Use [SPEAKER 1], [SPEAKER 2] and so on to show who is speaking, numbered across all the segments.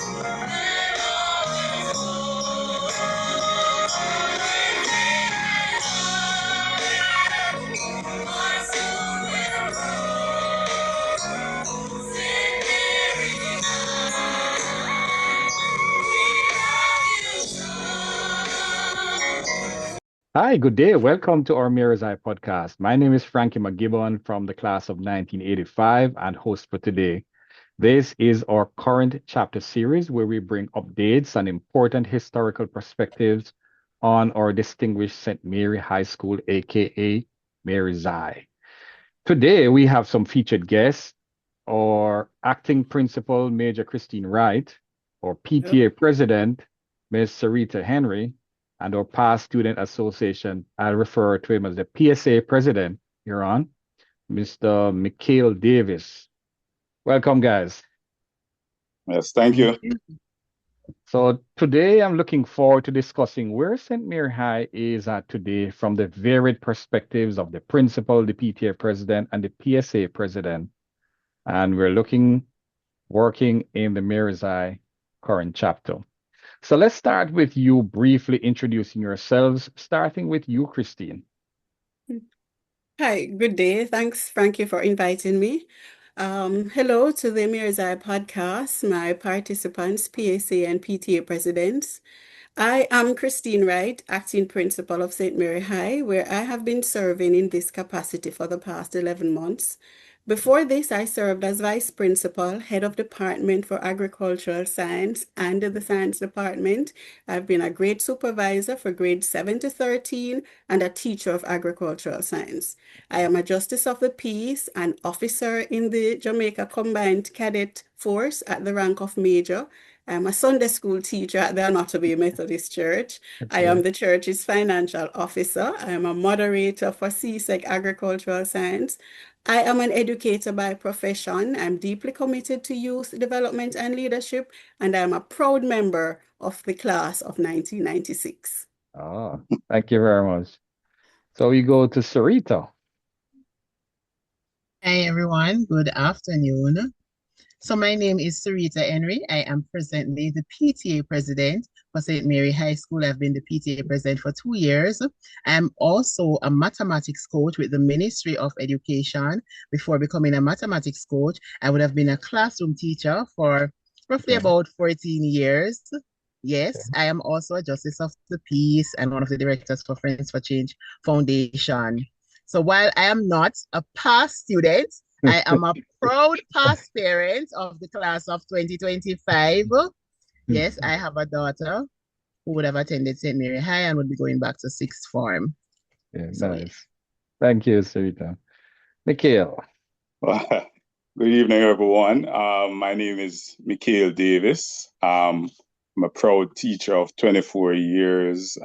[SPEAKER 1] Hi, good day. Welcome to our Mirror's Eye podcast. My name is Frankie McGibbon from the class of 1985 and host for today. This is our current chapter series where we bring updates and important historical perspectives on our distinguished St. Mary High School, aka Mary's Eye. Today we have some featured guests, our acting principal, Major Christine Wright, our
[SPEAKER 2] Yep.
[SPEAKER 1] PTA president, Ms. Cyreta Henry, and our past student association, I refer to him as the PSA president here on, Mr. Mikhael Davis. Welcome, guys.
[SPEAKER 3] Yes, thank you.
[SPEAKER 1] So today I'm looking forward to discussing where St. Mary High is at today from the varied perspectives of the principal, the PTA president, and the PSA president. And we're working in the Mary's Eye current chapter. So let's start with you briefly introducing yourselves, starting with you, Christine.
[SPEAKER 2] Hi, good day. Thanks, Frankie, for inviting me. Hello to the Mirror's Eye podcast, my participants, PSA and PTA presidents. I am Christine Wright, acting principal of St. Mary High, where I have been serving in this capacity for the past 11 months. Before this, I served as vice principal, head of department for agricultural science and the science department. I've been a grade supervisor for grades 7 to 13 and a teacher of agricultural science. I am a justice of the peace and officer in the Jamaica Combined Cadet Force at the rank of major. I'm a Sunday school teacher at the Anatomy Methodist Church. I am the church's financial officer. I am a moderator for CSEC Agricultural Science. I am an educator by profession. I'm deeply committed to youth development and leadership, and I'm a proud member of the class of 1996.
[SPEAKER 1] Oh, thank you very much. So we go to Cyreta.
[SPEAKER 4] Hi everyone, good afternoon. So my name is Cyreta Henry. I am presently the PTA president for St. Mary High School. I've been the PTA president for 2 years. I'm also a mathematics coach with the Ministry of Education. Before becoming a mathematics coach, I would have been a classroom teacher for roughly about 14 years. Yes, I am also a justice of the peace and one of the directors for Friends for Change Foundation. So while I am not a past student, I am a proud past parent of the class of 2025. Yes, I have a daughter who would have attended St. Mary High and would be going back to sixth form.
[SPEAKER 1] Yeah,
[SPEAKER 4] So,
[SPEAKER 1] nice. Thank you, Cyreta. Mikhael.
[SPEAKER 3] Good evening, everyone. My name is Mikhael Davis. I'm a proud teacher of 24 years,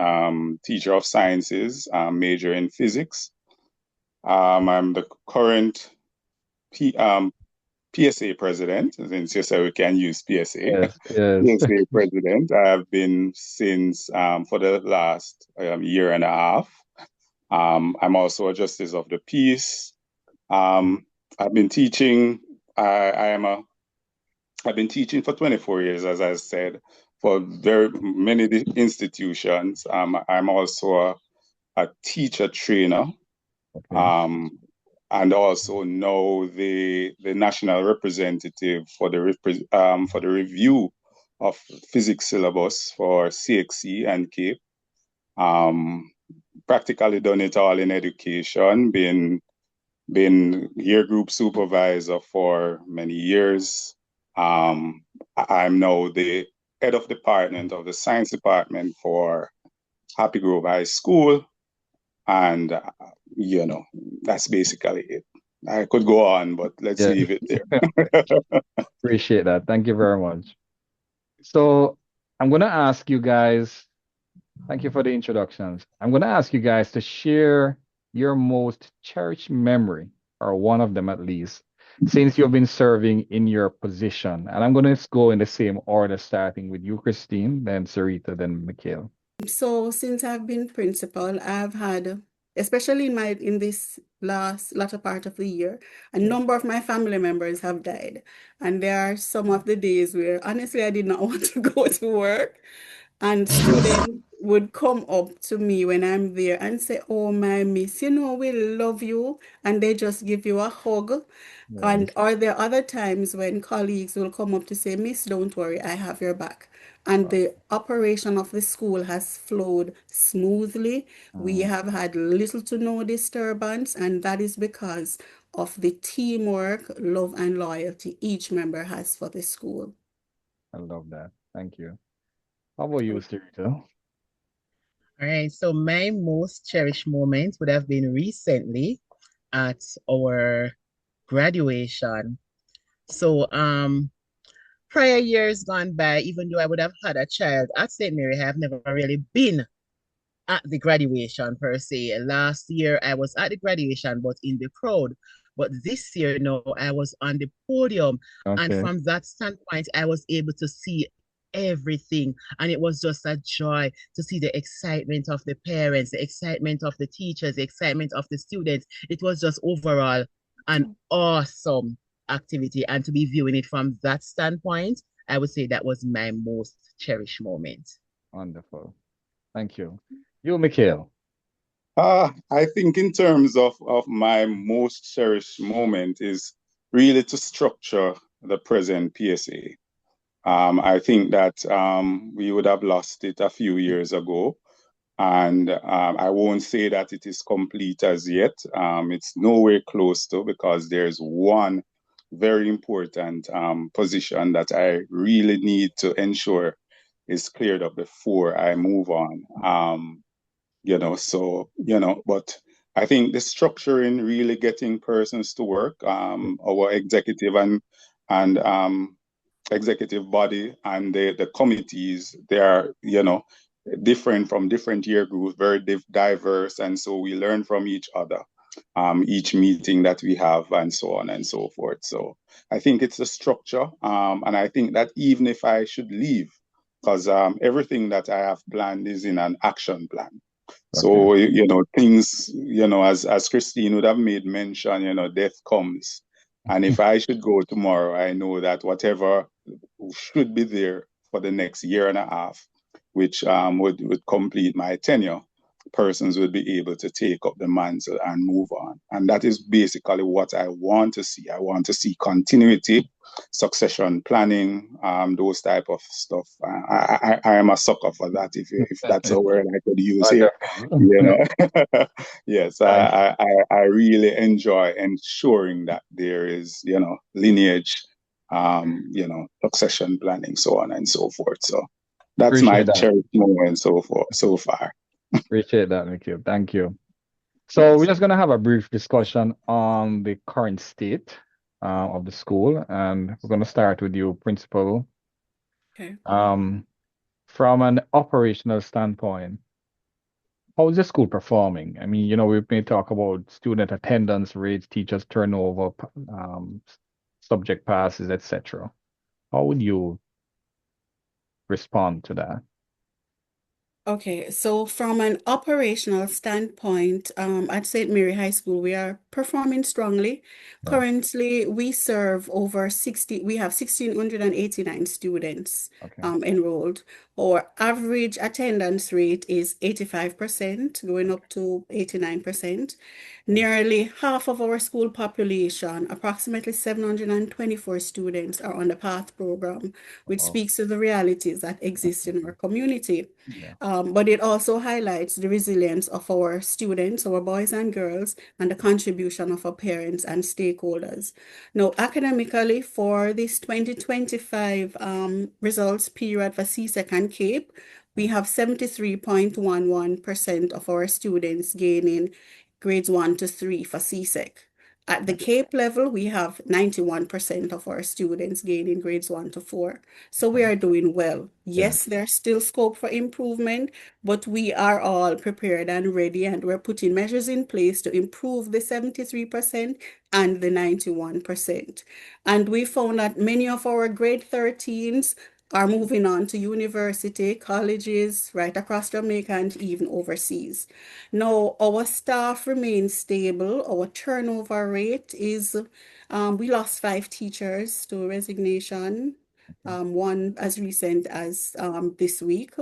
[SPEAKER 3] teacher of sciences, major in physics. I'm the current PSA president, since you said we can use PSA.
[SPEAKER 1] Yes.
[SPEAKER 3] PSA president. I have been since for the last year and a half. I'm also a justice of the peace. I've been teaching. I've been teaching for 24 years, as I said, for very many institutions. I'm also a teacher trainer.
[SPEAKER 1] Okay.
[SPEAKER 3] And also know the national representative for the review of physics syllabus for CXC and CAPE. Practically done it all in education. Been year group supervisor for many years. I'm now the head of department of the science department for Happy Grove High School. And, that's basically it. I could go on, but let's leave it there.
[SPEAKER 1] Appreciate that. Thank you very much. So I'm going to ask you guys, thank you for the introductions. I'm going to ask you guys to share your most cherished memory, or one of them at least, since you've been serving in your position. And I'm going to go in the same order, starting with you, Christine, then Cyreta, then Mikhael.
[SPEAKER 2] So since I've been principal, I've had especially in this latter part of the year, a number of my family members have died. And there are some of the days where honestly I did not want to go to work. And students would come up to me when I'm there and say, "Oh, my miss, we love you." And they just give you a hug. And
[SPEAKER 1] Yes.
[SPEAKER 2] are there other times when colleagues will come up to say, "Miss, don't worry, I have your back." And the operation of the school has flowed smoothly. We
[SPEAKER 1] Mm,
[SPEAKER 2] have had little to no disturbance, and that is because of the teamwork, love, and loyalty each member has for the school.
[SPEAKER 1] I love that. Thank you. How about you, Cyreta?
[SPEAKER 4] All right, so my most cherished moment would have been recently at our graduation. So, prior years gone by, even though I would have had a child at St. Mary, I have never really been at the graduation per se. Last year I was at the graduation, but in the crowd. But this year, no, I was on the podium. And
[SPEAKER 1] Okay.
[SPEAKER 4] from that standpoint, I was able to see everything. And it was just a joy to see the excitement of the parents, the excitement of the teachers, the excitement of the students. It was just overall an awesome activity. And to be viewing it from that standpoint, I would say that was my most cherished moment.
[SPEAKER 1] Wonderful. Thank you. You, Mikhael.
[SPEAKER 3] I think in terms of my most cherished moment is really to structure the present PSA. I think that we would have lost it a few years ago. And I won't say that it is complete as yet. It's nowhere close to, because there's one very important position that I really need to ensure is cleared up before I move on. But I think the structuring, really getting persons to work, our executive and executive body and the committees, they are, different from different year groups, very diverse. And so we learn from each other, each meeting that we have, and so on and so forth. So I think it's the structure. And I think that even if I should leave, because everything that I have planned is in an action plan.
[SPEAKER 1] Okay.
[SPEAKER 3] So, things, as Christine would have made mention, death comes. And if I should go tomorrow, I know that whatever should be there for the next year and a half, which would complete my tenure, persons would be able to take up the mantle and move on. And that is basically what I want to see. I want to see continuity, succession planning, those type of stuff. I am a sucker for that, if that's a word I could use here.
[SPEAKER 1] Wonderful.
[SPEAKER 3] You know, yes,
[SPEAKER 1] Thank you.
[SPEAKER 3] I really enjoy ensuring that there is, lineage, succession planning, so on and so forth. So that's my
[SPEAKER 1] Appreciate that.
[SPEAKER 3] cherished moment so far.
[SPEAKER 1] Appreciate that, Mikhael. Thank you. So we're
[SPEAKER 3] Yes.
[SPEAKER 1] just going to have a brief discussion on the current state of the school, and we're going to start with you, Principal.
[SPEAKER 2] Okay.
[SPEAKER 1] Um, from an operational standpoint, how is the school performing? I mean, we may talk about student attendance rates, teachers turnover, subject passes, etc. How would you respond to that?
[SPEAKER 2] Okay, so from an operational standpoint, at St. Mary High School, we are performing strongly.
[SPEAKER 1] Yeah.
[SPEAKER 2] Currently, we serve over 60, we have 1,689 students
[SPEAKER 1] Okay.
[SPEAKER 2] enrolled. Our average attendance rate is 85%, going up to 89%. Nearly half of our school population, approximately 724 students, are on the PATH program, which
[SPEAKER 1] Oh,
[SPEAKER 2] speaks to the realities that exist in our community.
[SPEAKER 1] yeah.
[SPEAKER 2] But it also highlights the resilience of our students, our boys and girls, and the contribution of our parents and stakeholders. Now, academically, for this 2025 results period for CSEC and CAPE, we have 73.11% of our students gaining grades 1 to 3 for CSEC. At the CAPE level, we have 91% of our students gaining grades 1 to 4. So we
[SPEAKER 1] Okay.
[SPEAKER 2] are doing well.
[SPEAKER 1] Yeah.
[SPEAKER 2] Yes, there's still scope for improvement, but we are all prepared and ready, and we're putting measures in place to improve the 73% and the 91%. And we found that many of our grade 13s are moving on to university, colleges, right across Jamaica and even overseas. Now, our staff remains stable. Our turnover rate is, we lost 5 teachers to resignation, one as recent as this week.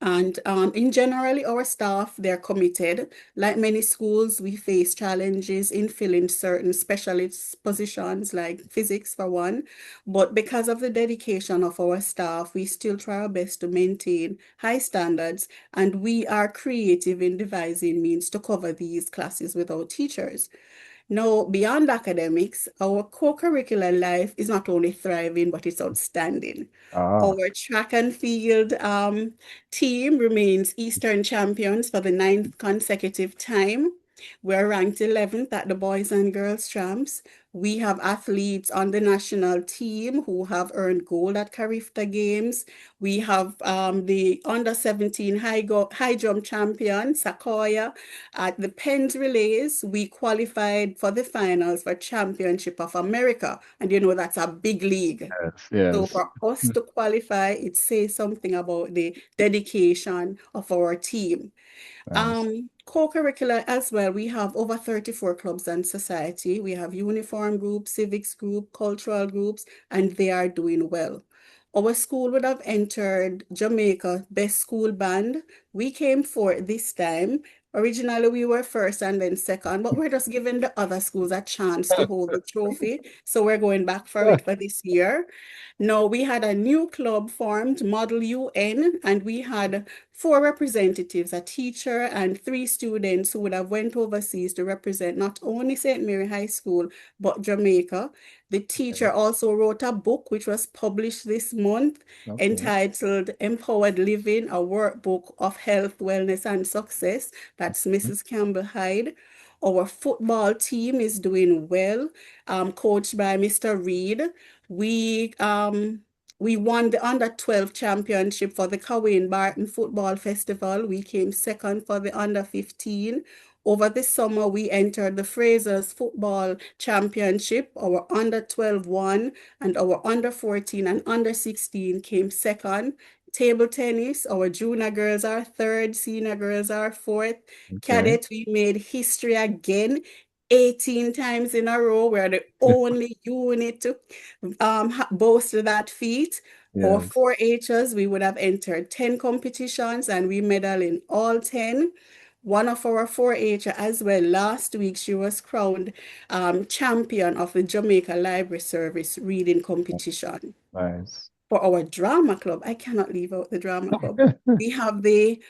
[SPEAKER 2] And in generally, our staff, they're committed. Like many schools, we face challenges in filling certain specialist positions, like physics for one. But because of the dedication of our staff, we still try our best to maintain high standards, and we are creative in devising means to cover these classes without teachers. Now, beyond academics, our co-curricular life is not only thriving, but it's outstanding.
[SPEAKER 1] Ah,
[SPEAKER 2] Our track and field team remains Eastern champions for the 9th consecutive time. We're ranked 11th at the Boys and Girls Champs. We have athletes on the national team who have earned gold at Carifta Games. We have the under 17 high jump champion, Sakoya. At the Penns Relays, we qualified for the finals for Championship of America. And you know, that's a big league.
[SPEAKER 1] yes,
[SPEAKER 2] So
[SPEAKER 1] yes.
[SPEAKER 2] for us to qualify, it says something about the dedication of our team.
[SPEAKER 1] Nice.
[SPEAKER 2] Co-curricular as well, we have over 34 clubs and society. We have uniform group, civics group, cultural groups, and they are doing well. Our school would have entered Jamaica Best School Band. We came fourth this time. Originally, we were first and then second, but we're just giving the other schools a chance to hold the trophy. So we're going back for it for this year. Now, we had a new club formed, Model UN, and we had 4 representatives, a teacher and 3 students who would have went overseas to represent not only St. Mary High School, but Jamaica. The teacher also wrote a book which was published this month
[SPEAKER 1] Okay.
[SPEAKER 2] entitled Empowered Living, a workbook of health, wellness, and success. That's Mrs. Campbell Hyde. Our football team is doing well, coached by Mr. Reed. We we won the under 12 championship for the Kawain Barton Football Festival. We came second for the under 15. Over the summer, we entered the Fraser's Football Championship. Our under 12 won, and our under 14 and under 16 came second. Table tennis, our junior girls are third, senior girls are fourth.
[SPEAKER 1] Okay.
[SPEAKER 2] Cadet, we made history again. 18 times in a row. We're the only unit to boast that feat. Our
[SPEAKER 1] Yes.
[SPEAKER 2] 4-Hers, we would have entered 10 competitions and we medal in all 10. One of our 4-H as well, last week, she was crowned champion of the Jamaica Library Service reading competition.
[SPEAKER 1] Nice.
[SPEAKER 2] For our drama club, I cannot leave out the drama club. We have the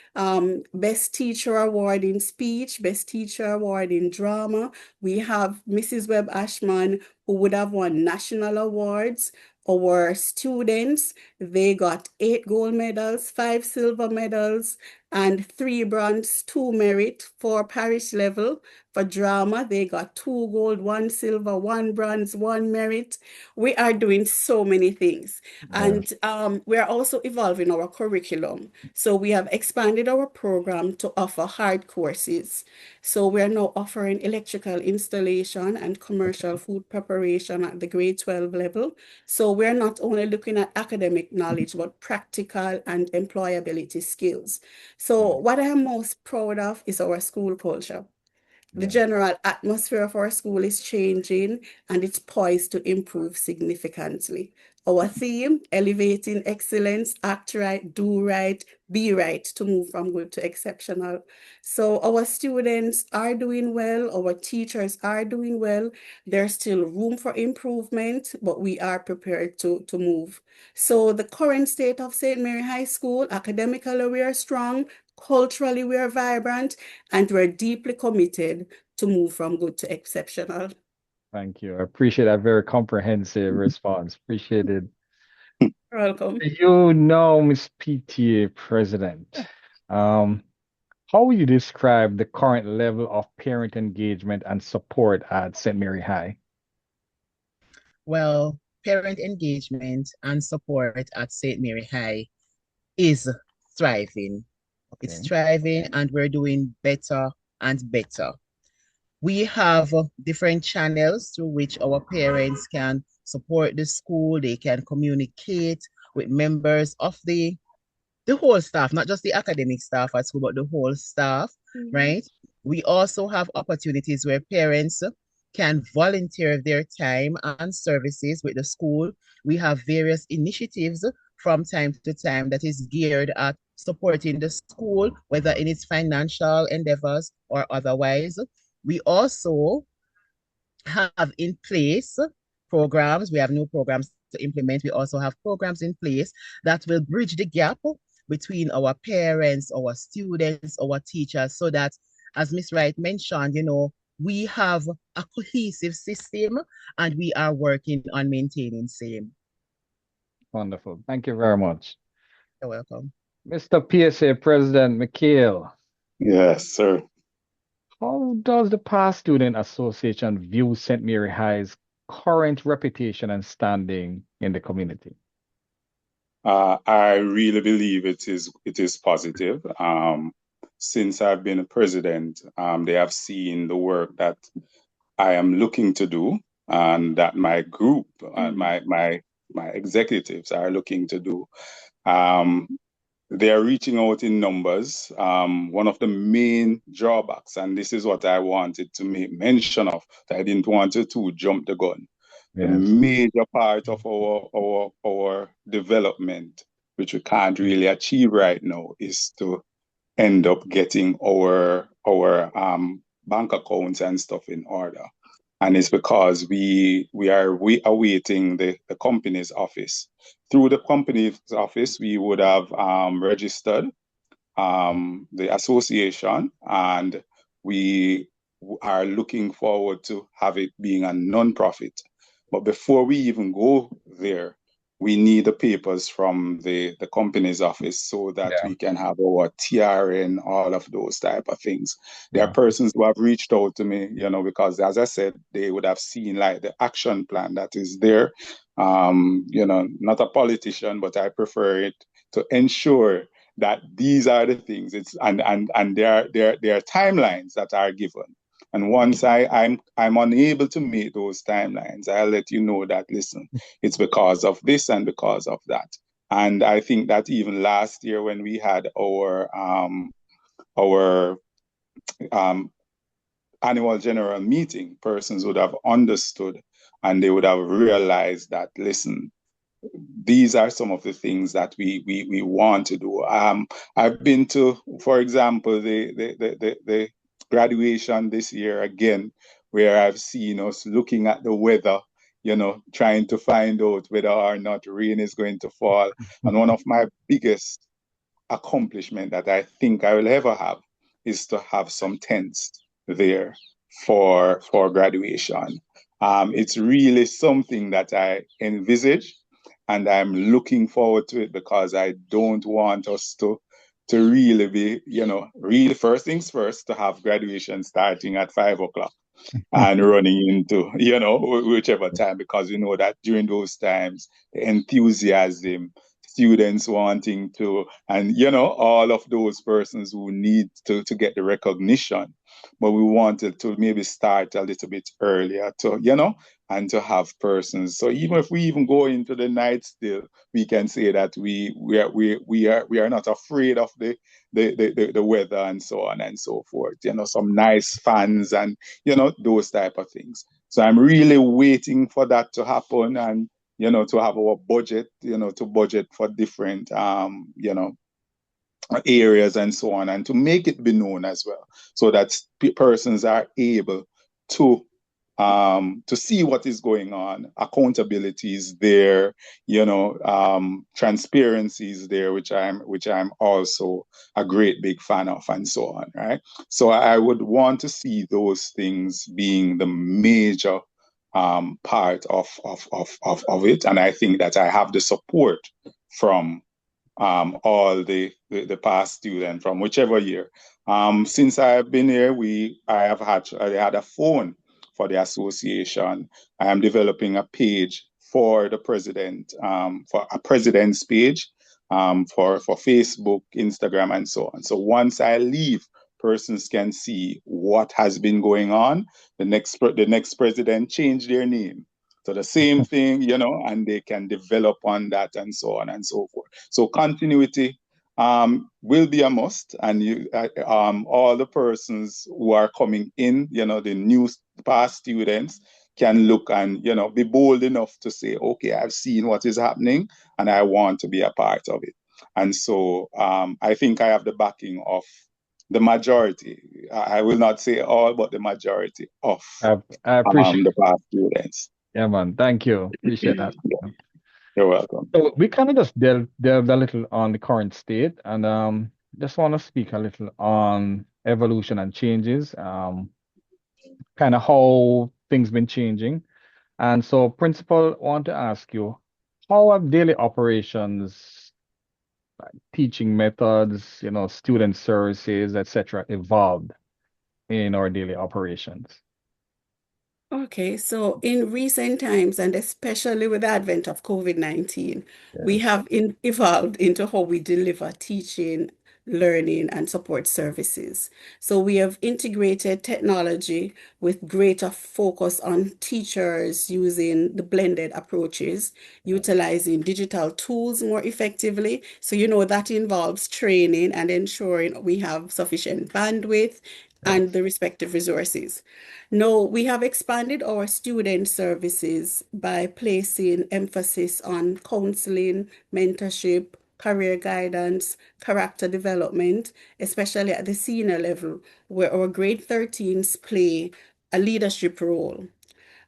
[SPEAKER 2] Best Teacher Award in Speech, Best Teacher Award in Drama. We have Mrs. Webb Ashman, who would have won national awards. Our students, they got 8 gold medals, 5 silver medals, and 3 bronze, 2 merit for parish level. For drama, they got 2 gold, 1 silver, 1 bronze, 1 merit. We are doing so many things.
[SPEAKER 1] Yes.
[SPEAKER 2] And we are also evolving our curriculum. So we have expanded our program to offer hard courses. So we are now offering electrical installation and commercial food preparation at the grade 12 level. So we're not only looking at academic knowledge, but practical and employability skills. So
[SPEAKER 1] Nice.
[SPEAKER 2] what I am most proud of is our school culture. The
[SPEAKER 1] Yes.
[SPEAKER 2] general atmosphere of our school is changing and it's poised to improve significantly. Our theme, elevating excellence, act right, do right, be right to move from good to exceptional. So our students are doing well, our teachers are doing well. There's still room for improvement, but we are prepared to move. So the current state of St. Mary High School, academically we are strong, culturally we are vibrant, and we're deeply committed to move from good to exceptional.
[SPEAKER 1] Thank you. I appreciate that very comprehensive response. Appreciate it.
[SPEAKER 2] You're welcome.
[SPEAKER 1] You know, Miss PTA President, um, how would you describe the current level of parent engagement and support at St. Mary High?
[SPEAKER 4] Well, parent engagement and support at St. Mary High is thriving. It's
[SPEAKER 1] Okay.
[SPEAKER 4] thriving and we're doing better and better. We have different channels through which our parents can support the school, they can communicate with members of the whole staff, not just the academic staff at school, but the whole staff, right? We also have opportunities where parents can volunteer their time and services with the school. We have various initiatives from time to time that is geared at supporting the school, whether in its financial endeavors or otherwise. We also have in place programs. We have new programs to implement. We also have programs in place that will bridge the gap between our parents, our students, our teachers, so that, as Ms. Wright mentioned, we have a cohesive system and we are working on maintaining same.
[SPEAKER 1] Wonderful. Thank you very much.
[SPEAKER 4] You're welcome.
[SPEAKER 1] Mr. PSA President Mikhael,
[SPEAKER 3] Yes, sir.
[SPEAKER 1] how does the Past Student Association view St. Mary High's current reputation and standing in the community?
[SPEAKER 3] I really believe it is positive. Since I've been a president, they have seen the work that I am looking to do, and that my group, my executives are looking to do. They are reaching out in numbers. One of the main drawbacks, and this is what I wanted to make mention of, I didn't want to jump the gun. The major part of our development, which we can't really achieve right now, is to end up getting our bank accounts and stuff in order. And it's because we are awaiting the company's office. Through the company's office, we would have registered the association, and we are looking forward to have it being a non-profit. But before we even go there, we need the papers from the company's office so that we can have our TRN, all of those type of things. There are persons who have reached out to me, because, as I said, they would have seen like the action plan that is there. Not a politician, but I prefer it to ensure that these are the things. And there are timelines that are given. And once I'm unable to meet those timelines, I'll let you know that, listen, it's because of this and because of that. And I think that even last year when we had our annual general meeting, persons would have understood and they would have realized that, listen, these are some of the things that we want to do. I've been to, for example, the graduation this year again, where I've seen us looking at the weather, trying to find out whether or not rain is going to fall. And one of my biggest accomplishment that I think I will ever have is to have some tents there for graduation. It's really something that I envisage, and I'm looking forward to it, because I don't want us to really be, really first things first, to have graduation starting at 5 o'clock and running into, whichever time, because we know that during those times, the enthusiasm, students wanting to, and, all of those persons who need to get the recognition. But we wanted to maybe start a little bit earlier to, and to have persons. So even if we even go into the night still, we can say that we are not afraid of the weather and so on and so forth. Some nice fans and those type of things. So I'm really waiting for that to happen, and to have our budget, to budget for different areas and so on, and to make it be known as well, so that persons are able to see what is going on. Accountability is there, transparency is there, which I'm also a great big fan of, and so on, right? So I would want to see those things being the major part of it, and I think that I have the support from all the past students from whichever year. Since I've been here, I had a phone for the association. I am developing a page for the president, for a president's page, for Facebook, Instagram, and so on. So once I leave, persons can see what has been going on. The next president changed their name to the same thing, and they can develop on that and so on and so forth. So continuity will be a must, and all the persons who are coming in, the new past students can look and be bold enough to say, okay, I've seen what is happening and I want to be a part of it. And so I think I have the backing of the majority. I will not say all, but the majority of
[SPEAKER 1] I appreciate
[SPEAKER 3] the past students.
[SPEAKER 1] Yeah, man. Thank you. Appreciate that.
[SPEAKER 3] You're welcome.
[SPEAKER 1] So we kind of just delved a little on the current state, and just want to speak a little on evolution and changes, kind of how things been changing. And so, Principal, I want to ask you, how have daily operations, teaching methods, student services, etc., evolved in our daily operations?
[SPEAKER 2] Okay, so in recent times, and especially with the advent of COVID-19, we
[SPEAKER 1] Yes.
[SPEAKER 2] have evolved into how we deliver teaching, learning, and support services. So we have integrated technology with greater focus on teachers using the blended approaches, utilizing digital tools more effectively. So, that involves training and ensuring we have sufficient bandwidth and
[SPEAKER 1] Yes.
[SPEAKER 2] the respective resources. No, we have expanded our student services by placing emphasis on counseling, mentorship, career guidance, character development, especially at the senior level, where our grade 13s play a leadership role.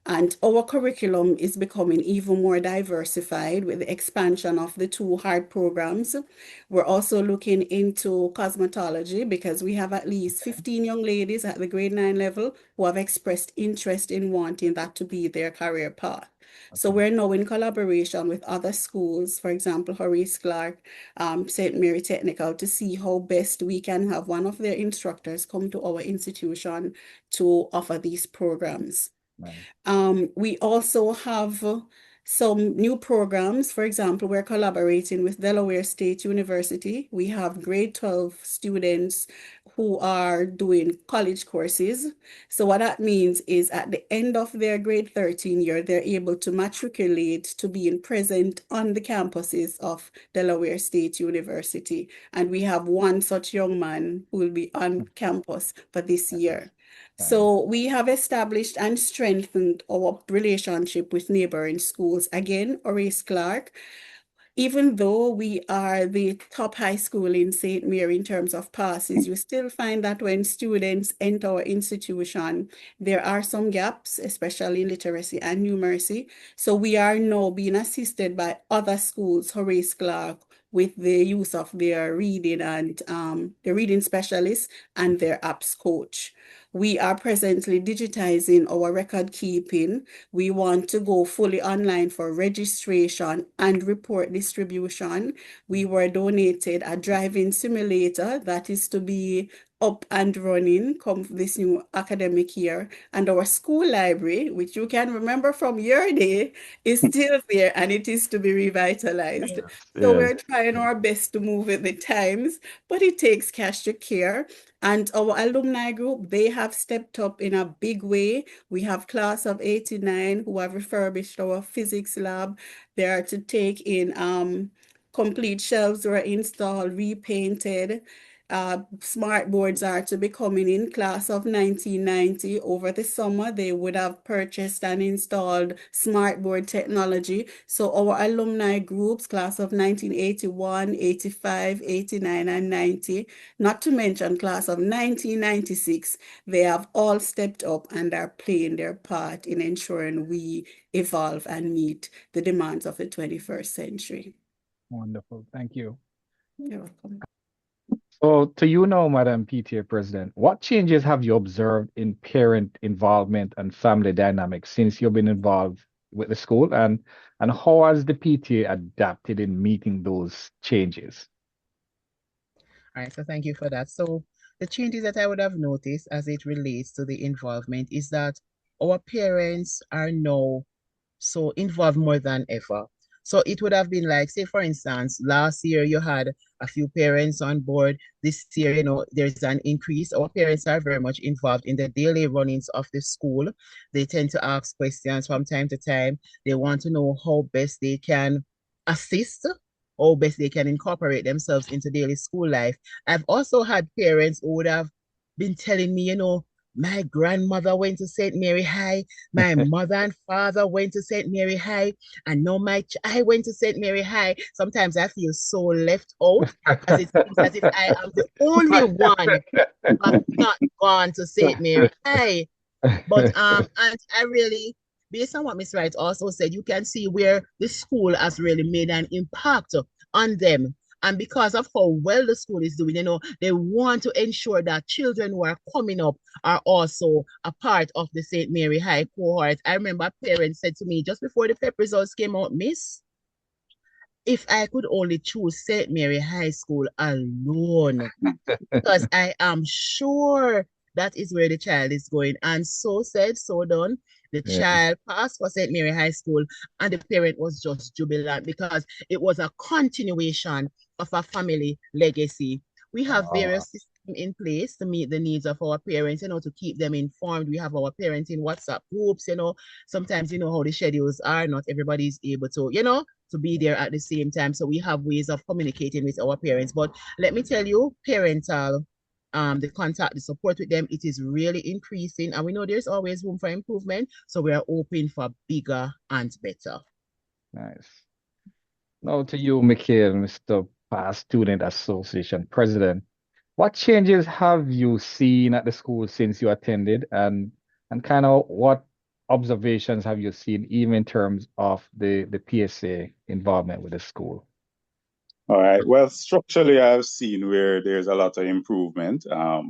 [SPEAKER 2] And our curriculum is becoming even more diversified with the expansion of the two hard programs. We're also looking into cosmetology because we have at least 15 young ladies at the grade 9 level who have expressed interest in wanting that to be their career path. So we're now in collaboration with other schools, for example, Horace Clark, St. Mary Technical, to see how best we can have one of their instructors come to our institution to offer these programs.
[SPEAKER 1] Nice.
[SPEAKER 2] We also have some new programs. For example, we're collaborating with Delaware State University. We have grade 12 students who are doing college courses. So what that means is at the end of their grade 13 year, they're able to matriculate to being present on the campuses of Delaware State University. And we have one such young man who will be on campus for this year. So we have established and strengthened our relationship with neighboring schools. Again, Horace Clark, even though we are the top high school in St. Mary in terms of passes, you still find that when students enter our institution, there are some gaps, especially in literacy and numeracy. So we are now being assisted by other schools, Horace Clark, with the use of their reading and the reading specialists and their apps coach. We are presently digitizing our record keeping. We want to go fully online for registration and report distribution. We were donated a driving simulator that is to be up and running come this new academic year. And our school library, which you can remember from your day, is still there and it is to be revitalized. So
[SPEAKER 1] Yes.
[SPEAKER 2] we're trying our best to move with the times, but it takes cash to care. And our alumni group, they have stepped up in a big way. We have class of 89 who have refurbished our physics lab. They are to take in complete shelves were installed, repainted. Smart boards are to be coming in class of 1990. Over the summer, they would have purchased and installed smart board technology. So our alumni groups, class of 1981, 85, 89, and 90, not to mention class of 1996, they have all stepped up and are playing their part in ensuring we evolve and meet the demands of the 21st century.
[SPEAKER 1] Wonderful. Thank you.
[SPEAKER 2] You're welcome.
[SPEAKER 1] So, to you now, Madam PTA President, what changes have you observed in parent involvement and family dynamics since you've been involved with the school, and how has the PTA adapted in meeting those changes?
[SPEAKER 4] All right, so thank you for that. So the changes that I would have noticed as it relates to the involvement is that our parents are now so involved more than ever. So it would have been like, say, for instance, last year you had a few parents on board. This year, there's an increase. Our parents are very much involved in the daily runnings of the school. They tend to ask questions from time to time. They want to know how best they can assist, how best they can incorporate themselves into daily school life. I've also had parents who would have been telling me, my grandmother went to St. Mary High, my mother and father went to St. Mary High, and now I went to St. Mary High. Sometimes I feel so left out, as it seems as if I am the only one who has not gone to St. Mary High. But and I really, based on what Miss Wright also said, you can see where the school has really made an impact on them. And because of how well the school is doing, they want to ensure that children who are coming up are also a part of the St. Mary High cohort. I remember parents said to me just before the PEP results came out, Miss, if I could only choose St. Mary High School alone, because I am sure that is where the child is going. And so said, so done. The child passed for St. Mary High School, and the parent was just jubilant because it was a continuation of a family legacy. We have various systems in place to meet the needs of our parents, to keep them informed. We have our parenting WhatsApp groups, sometimes how the schedules are, not everybody is able to, to be there at the same time. So we have ways of communicating with our parents. But let me tell you, parental, the contact, the support with them, it is really increasing. And we know there's always room for improvement. So we are open for bigger and better.
[SPEAKER 1] Nice. Now to you, Mikhael, Mr. Past Student Association President. What changes have you seen at the school since you attended, and kind of what observations have you seen even in terms of the PSA involvement with the school?
[SPEAKER 3] All right. Well, structurally, I've seen where there's a lot of improvement. I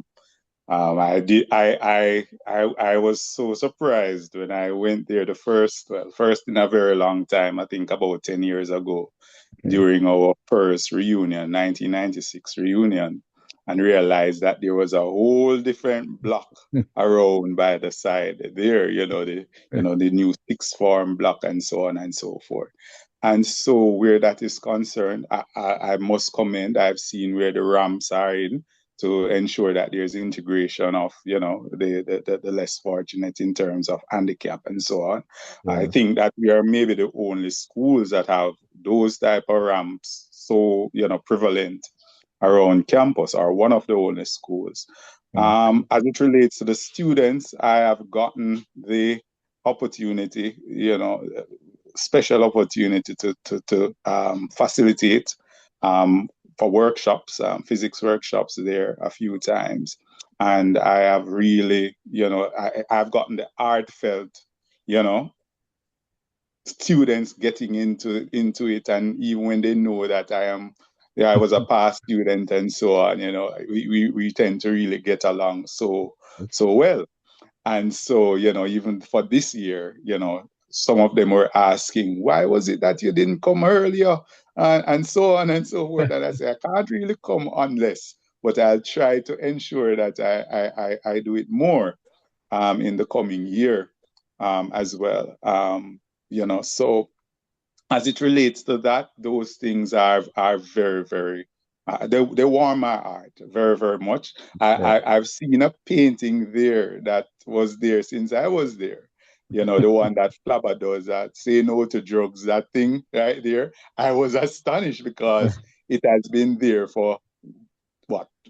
[SPEAKER 3] was so surprised when I went there first in a very long time, I think about 10 years ago, during our first reunion, 1996 reunion, and realized that there was a whole different block around by the side there, the new sixth form block and so on and so forth. And so where that is concerned, I must commend, I've seen where the ramps are in to ensure that there's integration of, the less fortunate in terms of handicap and so on. Yeah. I think that we are maybe the only schools that have those type of ramps so, prevalent around campus, or one of the only schools. As it relates to the students, I have gotten the opportunity, special opportunity to facilitate for workshops, physics workshops there a few times. And I have really, I've gotten the heartfelt, students getting into it. And even when they know that I was a past student and so on, we tend to really get along so well. And so, even for this year, some of them were asking, why was it that you didn't come earlier? And so on and so forth. And I say, I can't really come unless, but I'll try to ensure that I do it more in the coming year as well. So as it relates to that, those things are very, very, they warm my heart very, very much. I've seen a painting there that was there since I was there. The one that Flabba does, that say no to drugs, that thing right there. I was astonished because it has been there for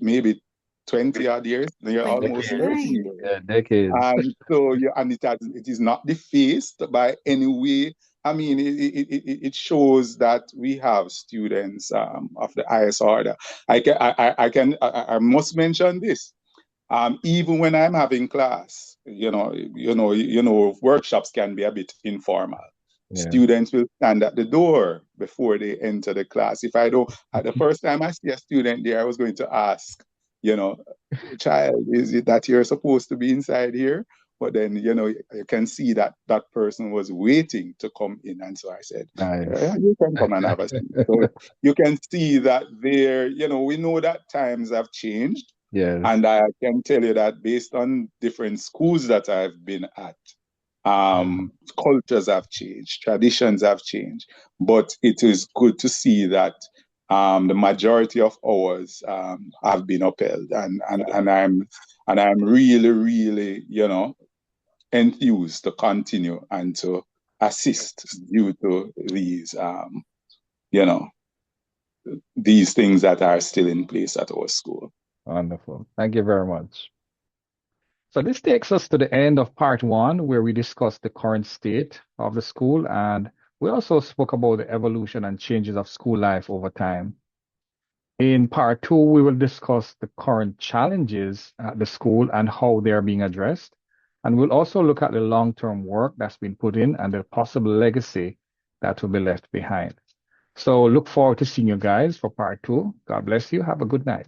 [SPEAKER 3] maybe 20 odd years, almost 30 years.
[SPEAKER 1] Yeah, decades.
[SPEAKER 3] And so, and it is not defaced by any way. I mean, it shows that we have students of the highest order. I must mention this. Even when I'm having class, workshops can be a bit informal. Yeah. Students will stand at the door before they enter the class. If I don't, the first time I see a student there, I was going to ask, child, is it that you're supposed to be inside here? But then, you can see that that person was waiting to come in. And so I said, you can come and have a seat. So you can see that there, we know that times have changed.
[SPEAKER 1] Yes.
[SPEAKER 3] And I can tell you that based on different schools that I've been at, cultures have changed, traditions have changed. But it is good to see that the majority of hours have been upheld, and I'm really, really, enthused to continue and to assist due to you know, these things that are still in place at our school.
[SPEAKER 1] Wonderful. Thank you very much. So this takes us to the end of part one, where we discussed the current state of the school, and we also spoke about the evolution and changes of school life over time. In part two, we will discuss the current challenges at the school and how they are being addressed. And we'll also look at the long-term work that's been put in and the possible legacy that will be left behind. So look forward to seeing you guys for part two. God bless you. Have a good night.